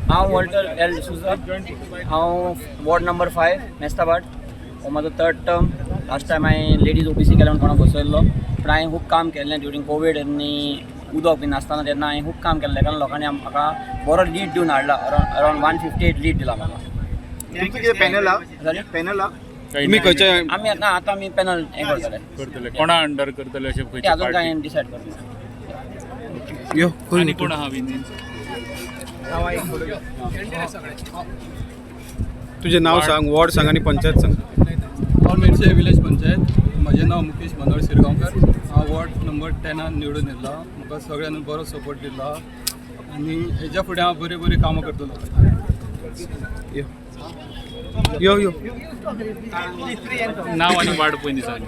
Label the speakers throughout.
Speaker 1: हांव Walter L D'Souza. हांव ward number 5 Mestabhat. हो म्हाजो 3rd टर्म. लास्ट टायम हांवें लेडीज OBC केलो कोणाक बसयल्लो, पूण हांवें खूब काम केल्लें ड्युरींग कोवीड आनी उदक बी नासतना तेन्ना हांवें खूब काम केल्लें कारण लोकांनी म्हाका बरो लीड दिवन हाडला. अरावंड 158 लीड दिला म्हाका.
Speaker 2: तुम्ही खंयच्या
Speaker 1: आमी आतां आमी पॅनल हें करतले.
Speaker 3: कोणा अंडर करतले अशें
Speaker 1: तें अजून कांय डिसायड करना.
Speaker 2: यो
Speaker 3: आनी कोण आहा विनीन
Speaker 2: तुझे नाव सांग, वॉर्ड सांग आणि पंचायत सांग.
Speaker 4: हांव मेडशे विलेज पंचायत. म्हजें नांव मुकेश मनोहर शिरगांवकर. हांव वॉर्ड नंबर 10 निवडून येयला. म्हाका सगळ्यांनी बरो सपोर्ट दिला आनी हेज्या फुडें हांव बरीं कामां करतलो.
Speaker 2: यो यो
Speaker 3: नाव आनी वार्ड पयलीं सांग.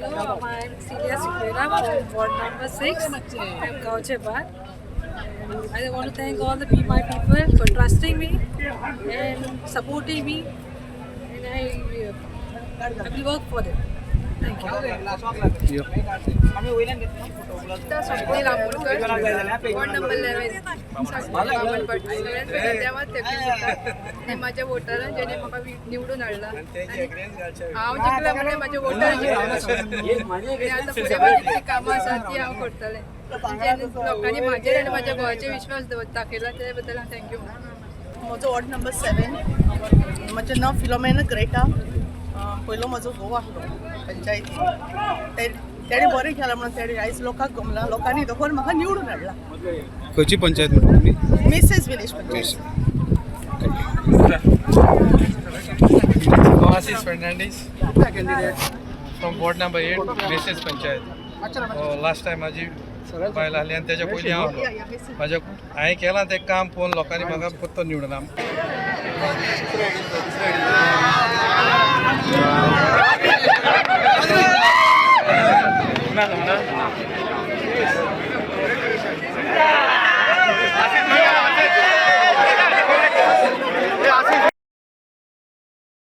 Speaker 5: Hello, I'm Celia Supera from Ward number 6, from Gauchebar. I want to thank all the my people for trusting me and supporting me, and I will work for them. Thank you.
Speaker 6: Swapnil Ambolkar, ward number 11. माझ्या वोटरान जेणे म्हाका निवडून हाडला हांव जिंकला म्हणजे माझ्या वोटरांची आतां फुडें माझी कामां आसात ती हांव करतलें. लोकांनी म्हाजेर आनी म्हाज्या गोंयाचेर विश्वास दाखयला त्या बद्दल हांव थँक्यू.
Speaker 7: म्हजो वॉर्ड नंबर 7. म्हजें नांव फिलोमेना ग्रेटा. पयलो म्हजो घोव आसलो पंचायतीन. तेणें बरें केलां म्हणून तेणें आयज लोकांक गमला. लोकांनी दोखोन म्हाका निवडून हाडला.
Speaker 2: खंयची पंचायत म्हणटा तुम्ही?
Speaker 7: Mrs village panchayat.
Speaker 8: Oasis Fernandez, from ward number 8, Mrs. Panchayat. Last time माझी बायल आली आनी तेच्या पयलीं हांव म्हाज्या हांवें केलां तें काम पळोवन लोकांनी म्हाका परतो निवडला. ना